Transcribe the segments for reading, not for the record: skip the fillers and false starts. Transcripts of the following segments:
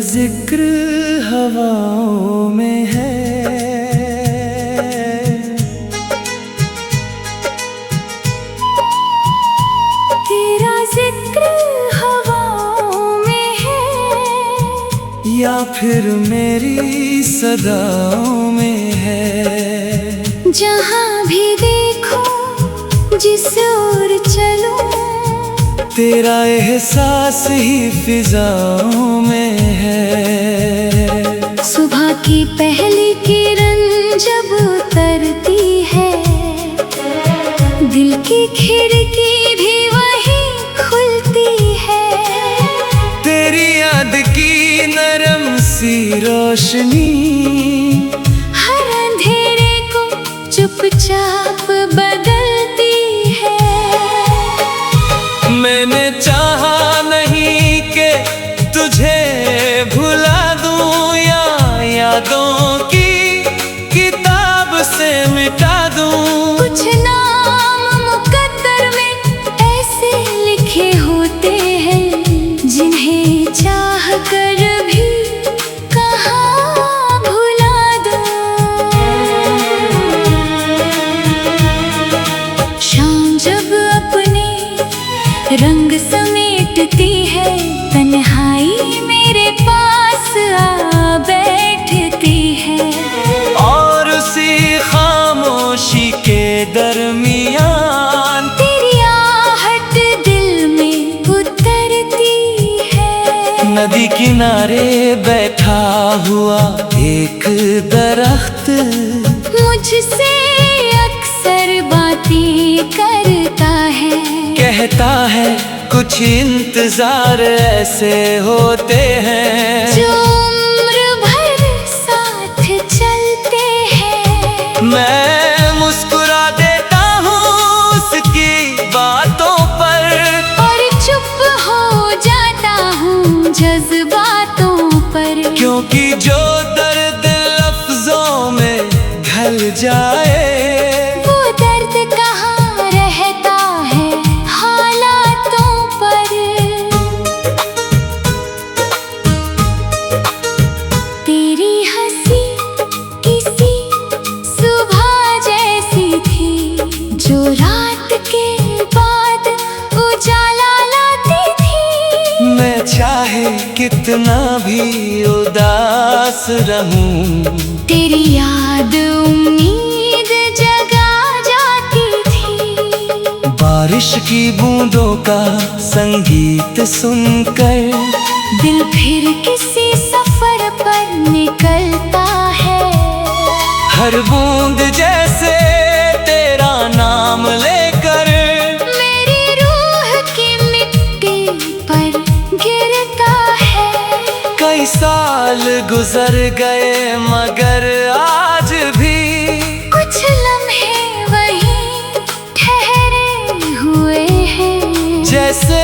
जिक्र हवाओं में है, तेरा जिक्र हवाओं में है, या फिर मेरी सदाओं में है। जहाँ भी देखो जिस ओर चलो, तेरा एहसास ही फिजाओं में है। सुबह की पहली किरण जब उतरती है, दिल की खिड़की भी वहीं खुलती है। तेरी याद की नरम सी रोशनी हर अंधेरे को चुपचाप बदलती है। मैंने चाहा नहीं कि तुझे भुला दूं या यादों की किताब से मिटा दूं। कुछ नाम मुकद्दर में ऐसे लिखे होते हैं, जिन्हें चाह कर भी कहाँ भुला दूं। शाम जब अपने रंग समेटती है, तन्हाई मेरे पास आ बैठती है। और उसी खामोशी के दरमियान तेरी आहट दिल में उतरती है। नदी किनारे बैठा हुआ एक दरख्त मुझसे अक्सर बातें करता है, कहता है कुछ इंतजार ऐसे होते हैं जो उम्र भर साथ चलते हैं। मैं मुस्कुरा देता हूँ उसकी बातों पर, और चुप हो जाता हूँ जज्बातों पर। क्योंकि जो दर्द लफ्जों में ढल जाए, वो दर्द कहाँ रहता है हालातों पर। तेरी हंसी किसी सुबह जैसी थी, जो रात के बाद उजाला लाती थी। मैं चाहे कितना भी उदास रहूं, तेरी याद उम्मीद जगा जाती थी। बारिश की बूंदों का संगीत सुनकर दिल फिर किसी सफर पर निकलता है। हर बूंद जैसे तेरा नाम लेकर मेरी रूह की मिट्टी पर गिरता है। कई साल गुजर गए मगर आज भी कुछ लम्हे वहीं ठहरे हुए हैं, जैसे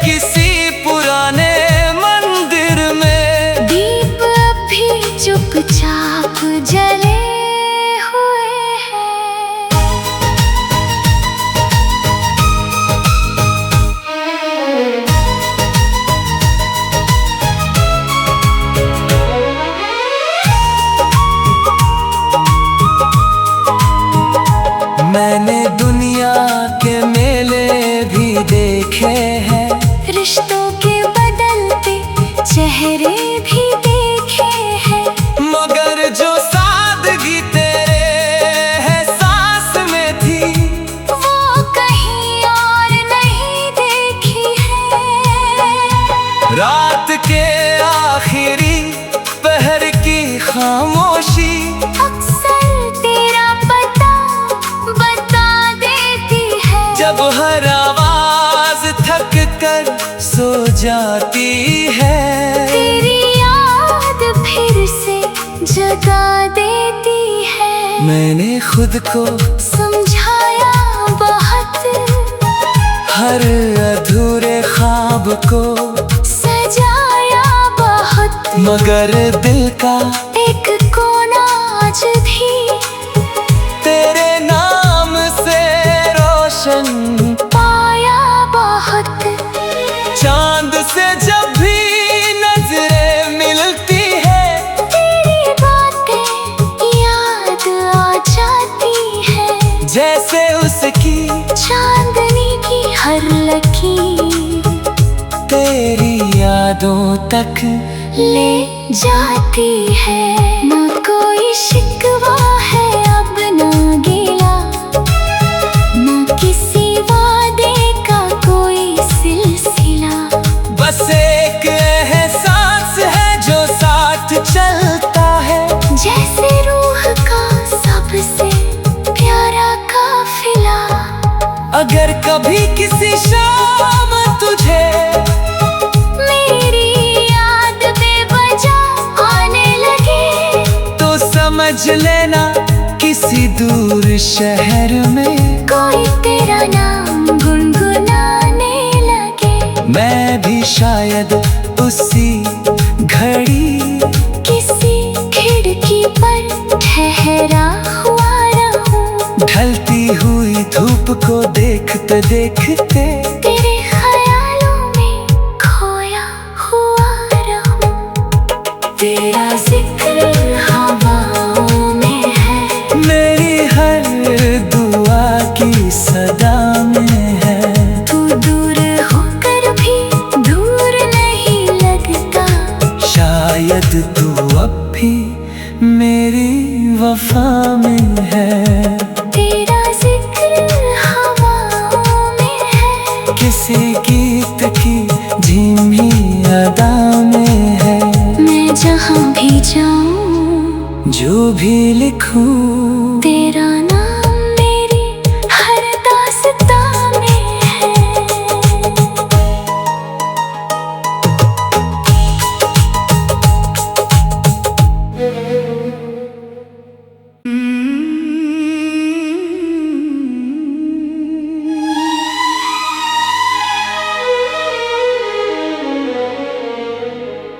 किसी पुराने मंदिर में दीप अब भी चुपचाप जले हुए हैं। मैंने दुनिया के मेले भी देखे हैं, रिश्तों के बदलते चेहरे भी देखे हैं, मगर जो सादगी तेरे एहसास में थी, वो कहीं और नहीं देखी है। रात के आखिरी पहर की खामोशी अक्सर तेरा पता बता देती है। जब हर आवाज थक कर सो जाती है, तेरी याद फिर से जगा देती है। मैंने खुद को समझाया बहुत, हर अधूरे ख्वाब को सजाया बहुत, मगर दिल का एक कोना आज भी तेरे नाम से रोशन पाया बहुत। चांद से जब भी नजरें जैसे उसकी चांदनी की हर लकीर तेरी यादों तक ले जाती है। ना कोई शिकवा है अब ना गिला, ना किसी वादे का कोई सिलसिला। बस एक एहसास है जो साथ चलता है, जैसे रूह का सबसे प्यारा काफिला। अगर कभी किसी शाम तुझे मेरी याद बेवजह आने लगे, तो समझ लेना किसी दूर शहर में कोई तेरा नाम गुनगुनाने लगे। मैं भी शायद उसी घड़ी किसी खिड़की पर ठहरा हुआ रहूं, ढलती हुई धूप को देखते देखते तेरे ख्यालों में खोया हुआ रहूं। तेरा जिक्र हवाओं में है, मेरी हर दुआ की सदा में है। तू दूर होकर भी दूर नहीं लगता, शायद तू अब भी मेरी वफा में है। तेरा जिक्र हवाओं में है, किसी गीत की धीमी अदा में है। मैं जहाँ भी जाऊं जो भी लिखूं तेरा नाम मेरी हर दास्तां में है।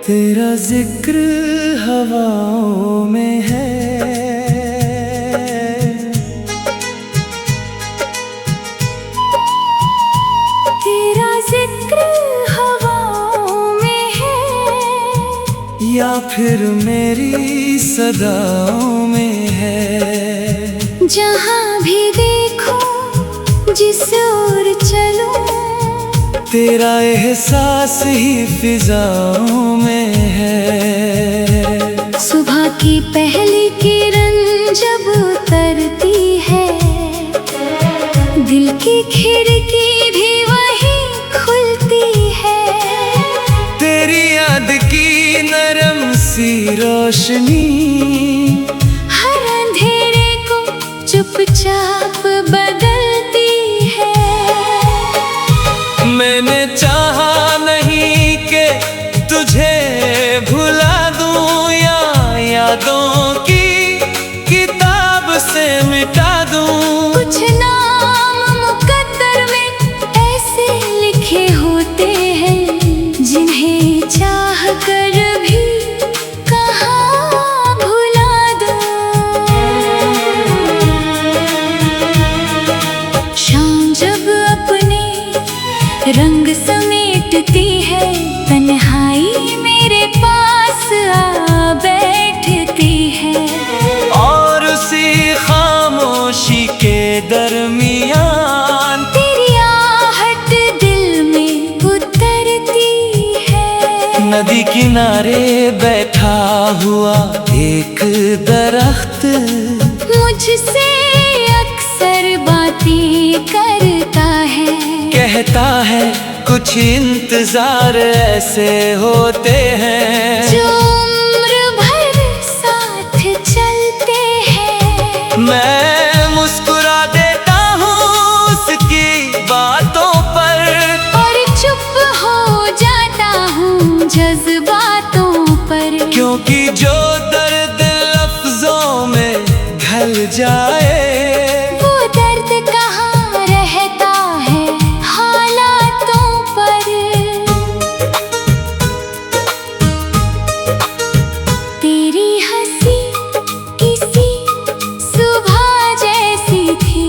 तेरा जिक्र हवाओं में है, तेरा जिक्र हवाओं में है, या फिर मेरी सदाओं में है। जहाँ भी देखो जिस ओर चलो, तेरा एहसास ही फिजाओं में है। सुबह की पहली किरण जब उतरती है, दिल की खिड़की भी वहीं खुलती है। तेरी याद की नरम सी रोशनी हर अंधेरे को चुपचाप बदलती है। मैंने चाहा नहीं कि तुझे भुला दूं या यादों की किताब से मिटा दूं। कुछ नाम मुकद्दर में ऐसे लिखे होते हैं, जिन्हें चाह कर भी कहाँ भुला दूं। शाम जब अपने रंग समेटती है, तन्हाई मेरे पास आ बैठती है। और उसी खामोशी के दरमियान तेरी आहट दिल में उतरती है। नदी किनारे बैठा हुआ एक दरख्त मुझसे अक्सर बातें करता है, कहता है कुछ इंतजार ऐसे होते हैं जो उम्र भर साथ चलते हैं। मैं मुस्कुरा देता हूँ उसकी बातों पर, और चुप हो जाता हूँ जज्बातों पर, क्योंकि जो दर्द लफ्जों में ढल जाए वो दर्द कहाँ रहता है हालातों पर। तेरी हंसी किसी सुबह जैसी थी,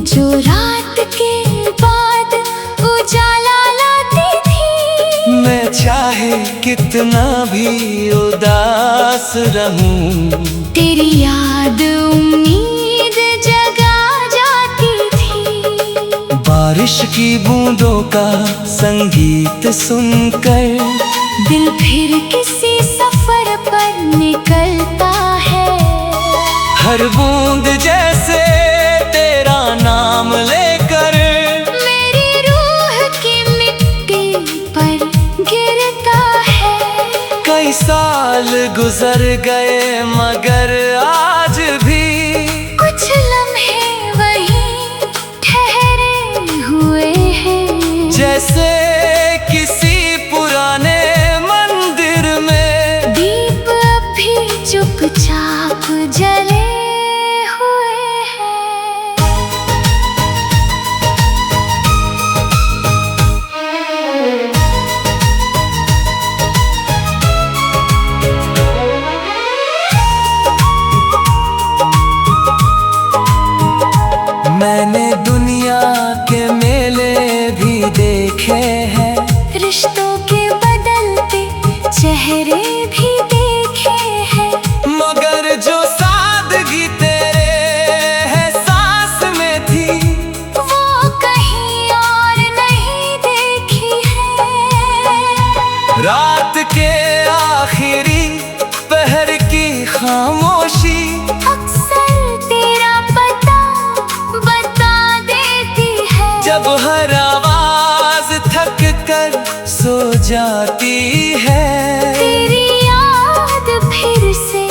जो रात के बाद उजाला लाती थी। मैं चाहे कितना भी उदास रहूं, तेरी याद उम्मीद जगा जा बारिश की बूंदों का संगीत सुनकर दिल फिर किसी सफर पर निकलता है। हर बूंद जैसे तेरा नाम लेकर मेरी रूह की मिट्टी पर गिरता है। कई साल गुजर गए मगर आज भी कुछ लम्हे वहीं ठहरे हुए हैं। जैसे किसी पुराने मंदिर में दीप अभी चुपचाप जले हुए हैं। मैंने दुनिया के मेले भी देखे हैं, रिश्तों के बदलते चेहरे भी देखे हैं। मगर जो सादगी तेरे एहसास में थी वो कहीं और नहीं देखी है। रात के आखिरी पहर की खामोशी अक्सर तेरा पता बता देती है। जब हर आवाज थक कर सो जाती है तेरी याद फिर से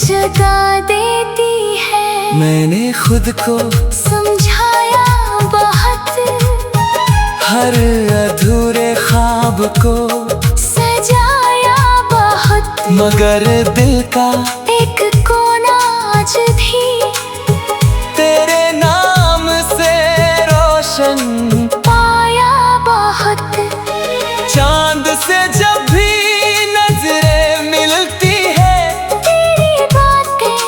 जगा देती है। मैंने खुद को समझाया बहुत, हर अधूरे ख्वाब को सजाया बहुत, मगर दिल का एक कोना आज भी तेरे नाम से रोशन पाया बहुत। चांद से जब भी नजरें मिलती है तेरी बातें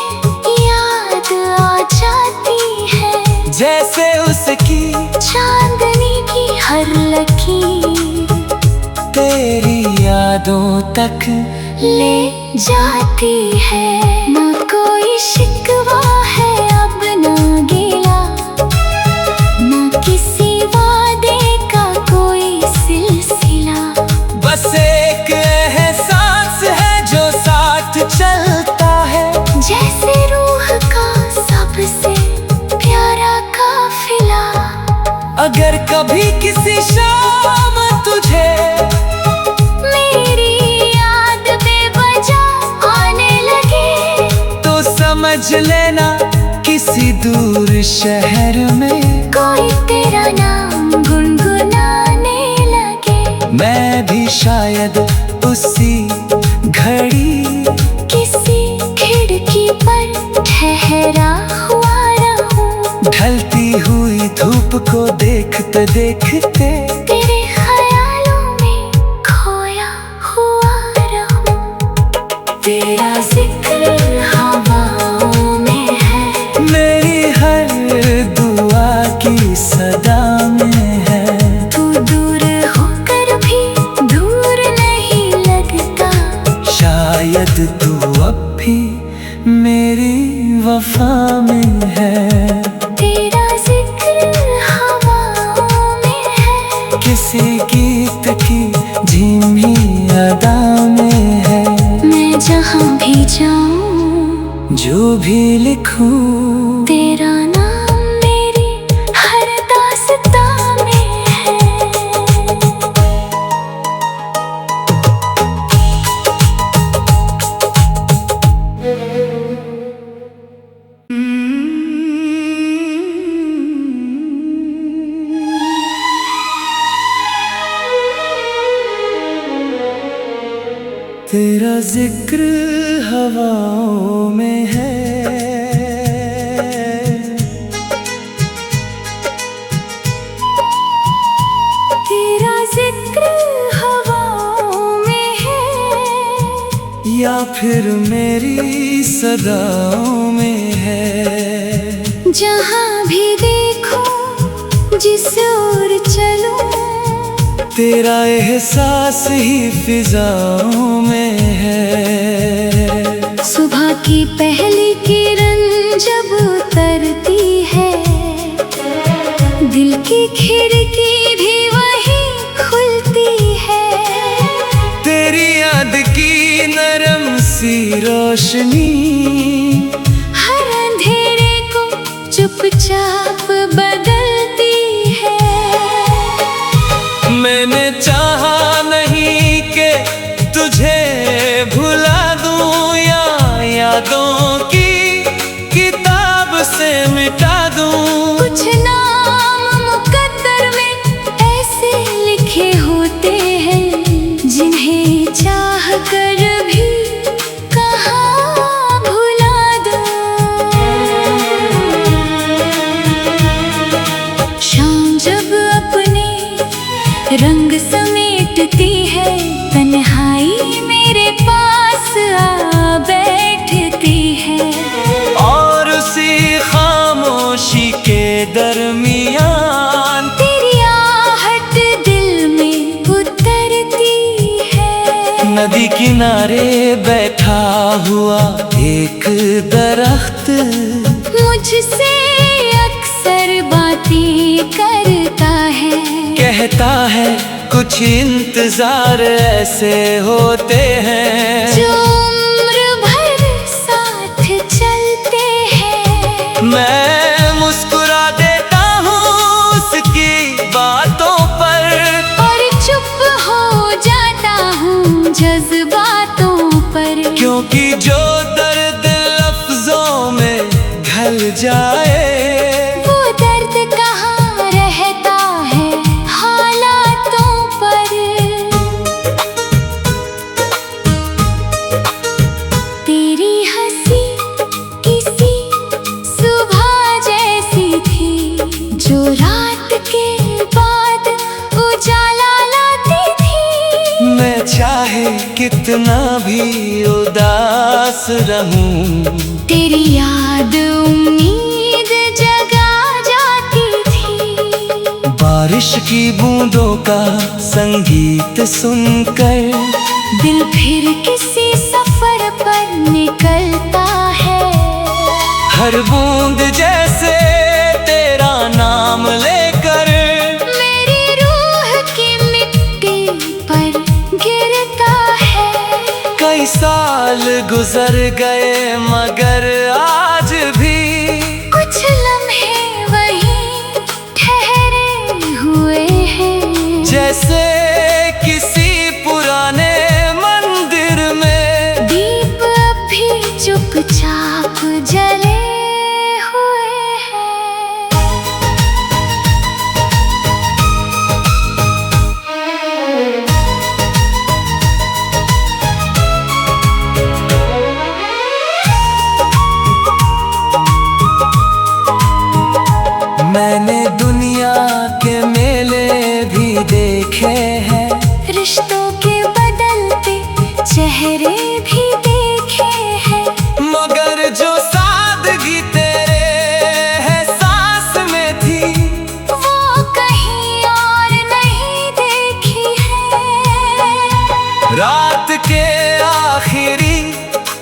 याद आ जाती है। जैसे उसकी चांदनी की हर लकीर तेरी यादों तक ले जाती है। न कोई शिकवा है अब न गिला, न किसी वादे का कोई सिलसिला। बस एक एहसास है जो साथ चलता है, जैसे रूह का सबसे प्यारा काफिला। अगर कभी किसी शाम तुझे मेरी याद बेवजह आने लगे तो समझ लेना किसी दूर शहर में कोई तेरा नाम गुनगुनाने लगे। मैं भी शायद उसी घड़ी किसी खिड़की पर ठहरा हुआ रहूं। ढलती हुई धूप को देखते देखते तेरे ख्यालों में खोया हुआ रहूं। तेरा जिक्र हवाओं में है, मेरी हर दुआ की सदा में है। तू दूर होकर भी दूर नहीं लगता। शायद तू अब भी मेरी वफा में है। तेरा जिक्र हवाओं में है, किसी गीत की धीमी अदा में है। मैं जहाँ भी जाऊं जो भी लिखूं तेरा नाम मेरी हर दास्तां में है। तेरा जिक्र हवाओं में है, तेरा जिक्र हवाओं में है, या फिर मेरी सदाओं में है। जहाँ भी देखूं जिस ओर चलूं तेरा एहसास ही फिजाओं में है। सुबह की पहली किरण जब उतरती है दिल की खिड़की रोशनी हर अंधेरे को चुपचाप बदलती है। मैंने चाहा नहीं कि तुझे भुला दूं या यादों की किताब से मिटा दूं। कुछ नाम मुकद्दर में ऐसे लिखे होते हैं जिन्हें चाह कर भी कहाँ भुला दूं। शाम जब अपने रंग समेटती है, तन्हाई मेरे पास आ बैठती है। और उसी खामोशी के दरमियान तेरी आहट दिल में उतरती है। नदी किनारे बैठा हुआ एक दरख्त मुझसे अक्सर बातें करता है। कहता है कुछ इंतजार ऐसे होते हैं जो उम्र भर साथ चलते हैं। मैं मुस्कुरा देता हूँ उसकी बातों पर और चुप हो जाता हूँ जज्बातों पर। क्योंकि जो दर्द लफ्जों में ढल जाए वो दर्द कहाँ रहता है हालातों पर। तेरी हंसी किसी सुबह जैसी थी जो रात के बाद उजाला लाती थी। मैं चाहे कितना भी उदास रहूं, तेरी याद उम्मीद जगा जाती थी। बारिश की बूंदों का संगीत सुनकर दिल फिर किसी सफर पर निकलता है। हर बूंद जैसे तेरा नाम लेकर मेरी रूह की मिट्टी पर गिरता है। कई साल गुजर गए मगर आज भी कुछ लम्हे वहीं ठहरे हुए हैं। जैसे किसी पुराने मंदिर में दीप अब भी चुपचाप जले हुए हैं। मैंने दुनिया के मेले भी देखे हैं, रिश्तों के बदलते चेहरे भी देखे हैं। मगर जो सादगी तेरे है सांस में थी वो कहीं और नहीं देखी है। रात के आखिरी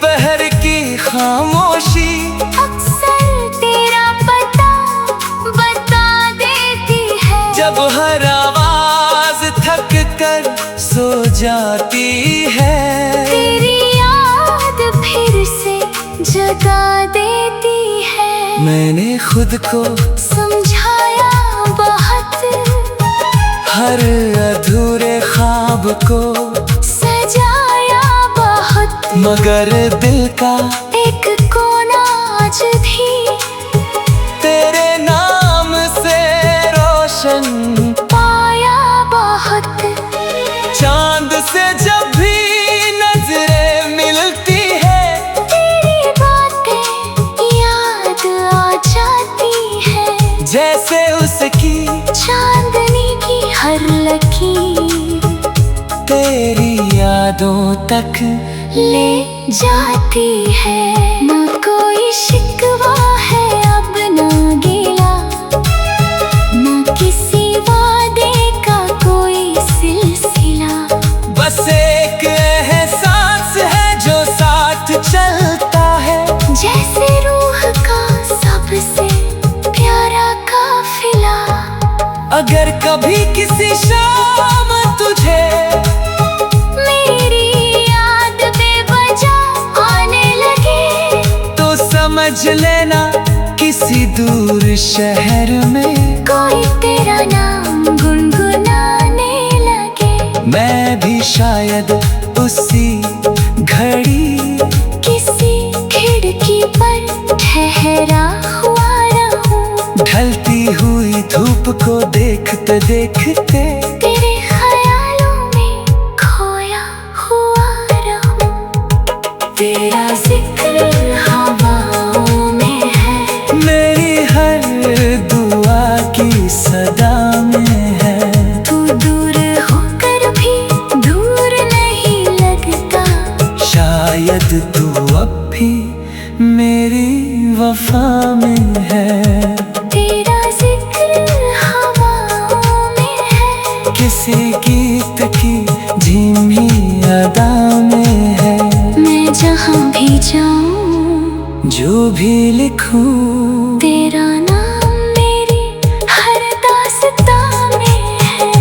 पहर की खामोशी अक्सर तेरा पता बता देती है। जब हर आवाज थक कर सो जाती है तेरी याद फिर से जगा देती है। मैंने खुद को समझाया बहुत, हर अधूरे ख्वाब को सजाया बहुत। मगर दिल का एक कोना आज भी तेरे नाम से रोशन पाया बहुत। चांद से जब भी नजरें मिलती है तेरी बातें याद आ जाती है। जैसे उसकी चांदनी की हर लकीर तेरी यादों तक ले जाती है। ना कोई शिकवा है अब ना गिला, ना किसी वादे का कोई सिलसिला। बस एक एहसास है जो साथ चलता है। जैसे रूह का सबसे प्यारा काफिला। अगर कभी किसी शाम तुझे मेरी याद बेवजह आने लगी किसी दूर शहर में कोई तेरा नाम गुनगुनाने लगे। मैं भी शायद उसी घड़ी किसी खिड़की पर ठहरा हुआ रहूं। ढलती हुई धूप को देखते देखते तेरे ख्यालों में खोया हुआ रहूं। तेरा जिक्र हवाओं में है, मेरी हर दुआ की सदा में है। तू दूर होकर भी दूर नहीं लगता। शायद तू अब भी मेरी वफा में है। तेरा जिक्र हवाओं में है, किसी गीत की धीमी अदा में है। मैं जहाँ भी जाऊँ जो भी लिखूं तेरा नाम मेरी हर दास्तां में है।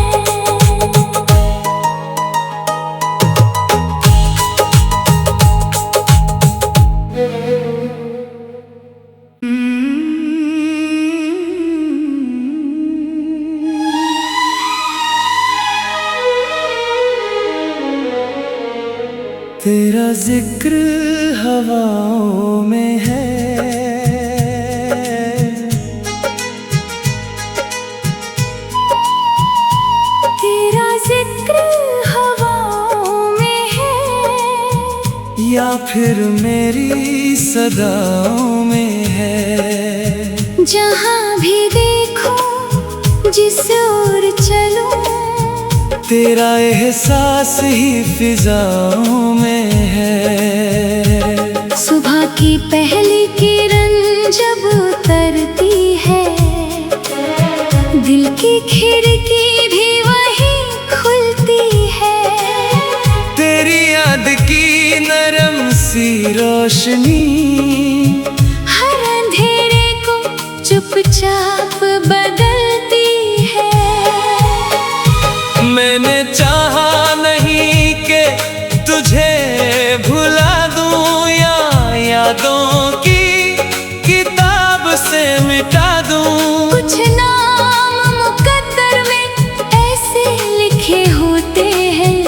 तेरा जिक्र हवाओं में है। तेरा जिक्र हवाओं में है, या फिर मेरी सदाओं में है। जहाँ भी देखूं जिस ओर चलूं तेरा एहसास ही फिजाओं में है। सुबह की पहली किरण जब उतरती है, दिल की खिड़की भी वहीं खुलती है। तेरी याद की नरम सी रोशनी हर अंधेरे को चुपचाप बदलती है। मैंने चाहा नहीं कि तुझे भुला दूं या यादों की किताब से मिटा दूं। कुछ नाम मुकद्दर में ऐसे लिखे होते हैं,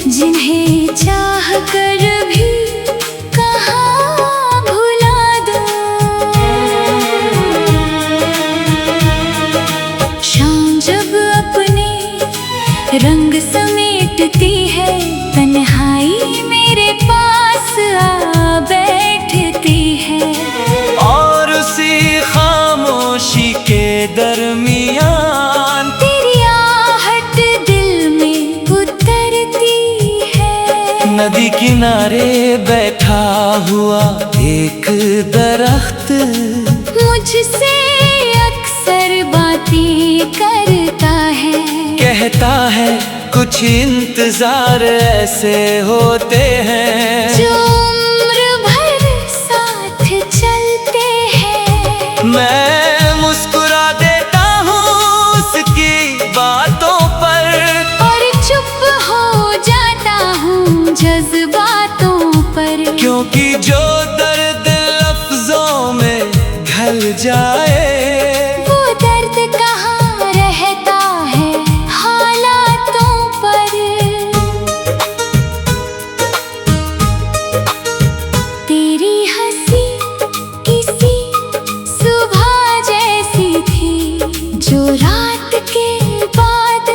जिन्हें चाह कर भी कहाँ भुला दूं। शाम जब अपने रंग समेटती है, तन्हाई मेरे पास आ बैठती है। और उसी खामोशी के दरमियान तेरी आहट दिल में उतरती है। नदी किनारे बैठा हुआ एक दरख्त मुझसे अक्सर बातें करता है। कहता है कुछ इंतजार ऐसे होते हैं जो उम्र भर साथ चलते हैं। मैं मुस्कुरा देता हूँ उसकी बातों पर, और चुप हो जाता हूँ जज्बातों पर। क्योंकि जो दर्द लफ्जों में ढल जाए वो दर्द कहाँ रहता है हालातों पर। तेरी हंसी किसी सुबह जैसी थी, जो रात के बाद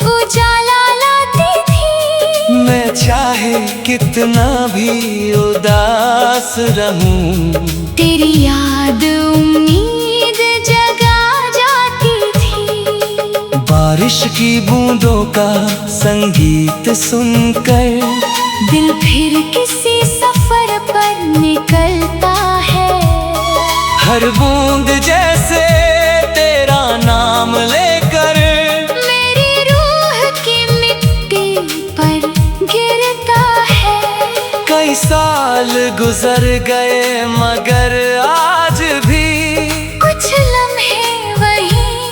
उजाला लाती थी। मैं चाहे कितना भी उदास रहूं, तेरी याद उम्मीद जगा जाती थी। बारिश की बूंदों का संगीत सुनकर दिल फिर किसी सफर पर निकलता है। हर बूंद जैसे तेरा नाम लेकर मेरी रूह की मिट्टी पर गिरता है। कई साल गुजर गए मगर आज भी कुछ लम्हे वहीं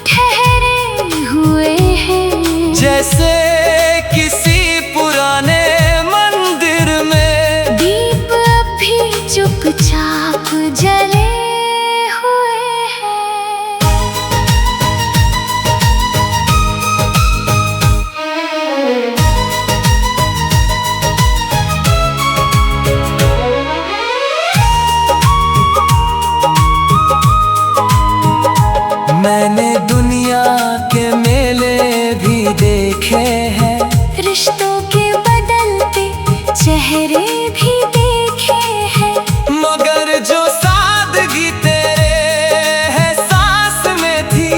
ठहरे हुए हैं। जैसे किसी पुराने मंदिर में दीप अभी चुपचाप जले हुए मैंने दुनिया के मेले भी देखे हैं, रिश्तों के बदलते चेहरे भी देखे हैं, मगर जो सादगी तेरे एहसास में थी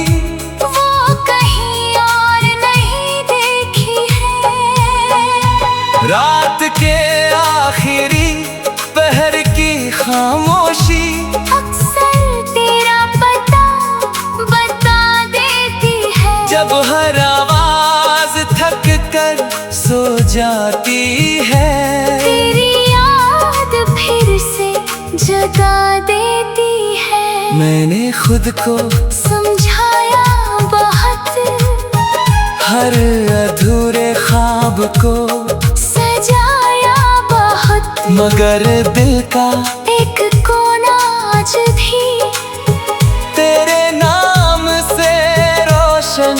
वो कहीं और नहीं देखी है। रात के आखिरी पहर की खामोशी अक्सर तेरा पता बता देती है। जब हर आवाज थक कर सो जाती है, तेरी याद फिर से जगा देती है। मैंने खुद को समझाया बहुत, हर अधूरे ख्वाब को सजाया बहुत, मगर दिल का एक कोना आज भी तेरे नाम से रोशन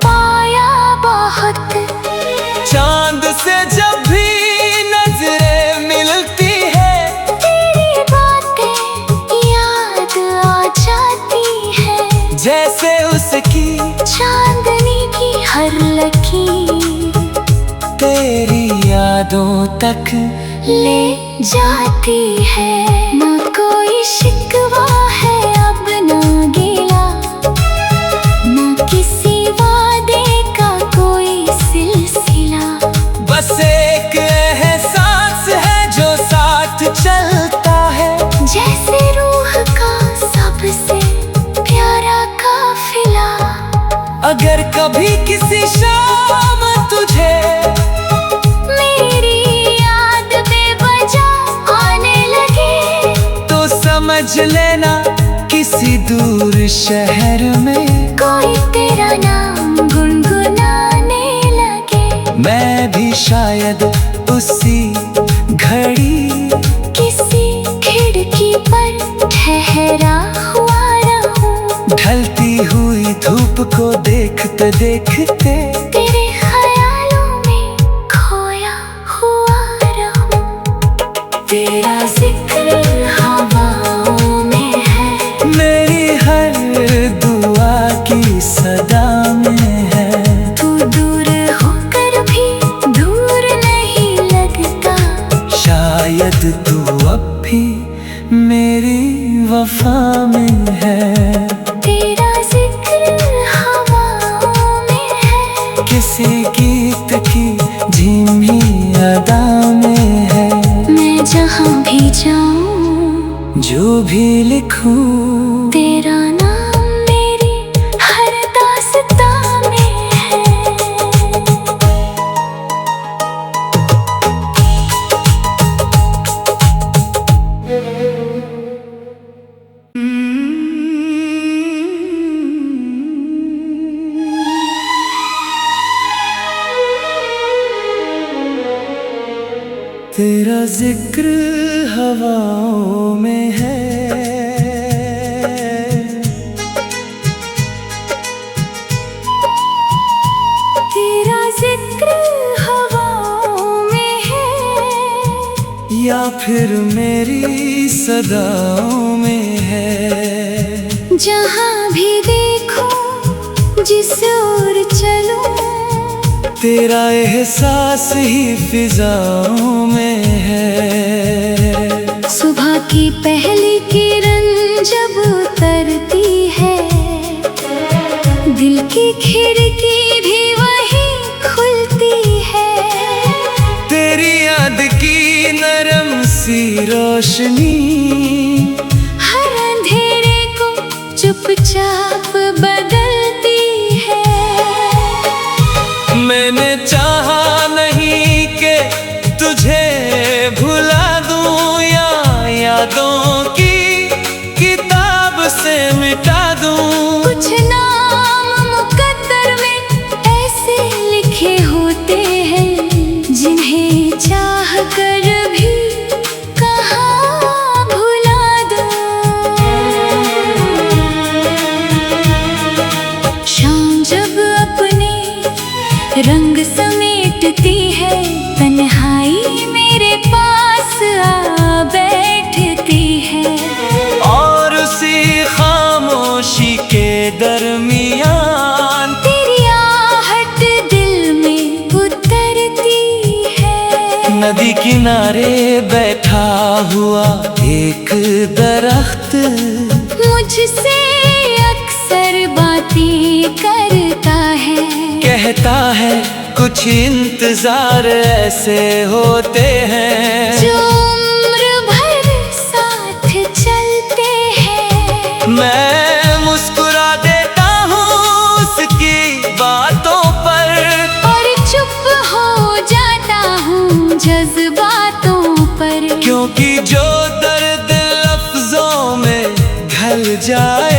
पाया बहुत। चांद से जब भी नजरें मिलती है, तेरी बातें याद आ जाती है, जैसे उसकी चांदनी की हर लकीर तेरी यादों तक ले जाती है। न कोई शिकवा है अब न गिला, न किसी वादे का कोई सिलसिला, बस एक एहसास है जो साथ चलता है, जैसे रूह का सबसे प्यारा काफिला। अगर कभी किसी शाम तुझे मेरी याद बेवजह आने लगे, तो समझ लेना किसी दूर शहर में कोई तेरा नाम गुनगुनाने लगे। मैं भी शायद उसी घड़ी किसी खिड़की पर ठहरा हुआ रहूं, ढलती हुई धूप को देखते देखते तेरे ख्यालों में खोया हुआ रहूं। तेरा जिक्र हवाओं में है, मेरी हर दुआ की सदा में है। तू दूर होकर भी दूर नहीं लगता, शायद तू अब भी मेरी वफा में है। तेरा जिक्र हवाओं में है, किसी गीत की धीमी अदा में है। मैं जहाँ भी जाऊं जो भी लिखूं तेरा नाम मेरी हर दास्तां में है। तेरा जिक्र हवाओं में है, तेरा जिक्र हवाओं में है, या फिर मेरी सदाओं में है। जहाँ भी देखो जिस ओर चलूं तेरा एहसास ही फिजाओं में है। सुबह की पहली किरण जब उतरती है, दिल की खिड़की भी वहीं खुलती है। तेरी याद की नरम सी रोशनी हर अंधेरे को चुपचाप बदलती है। मैंने चाहा नहीं कि तुझे भुला दूं या यादों की किताब से मिटा दूं। कुछ नाम मुकद्दर में ऐसे लिखे होते हैं, जिन्हें चाह कर भी कहाँ भुला दूं। शाम जब अपने रंग समेटती है, तन्हाई मेरे पास आ बैठती है। और उसी खामोशी के नदी किनारे बैठा हुआ एक दरख्त मुझसे अक्सर बातें करता है। कहता है कुछ इंतजार ऐसे होते हैं जो उम्र भर साथ चलते हैं। मैं मुस्कुरा देता हूँ उसकी बातों पर और चुप हो जाता हूँ जज्बातों पर। क्योंकि जो दर्द लफ्जों में ढल जाए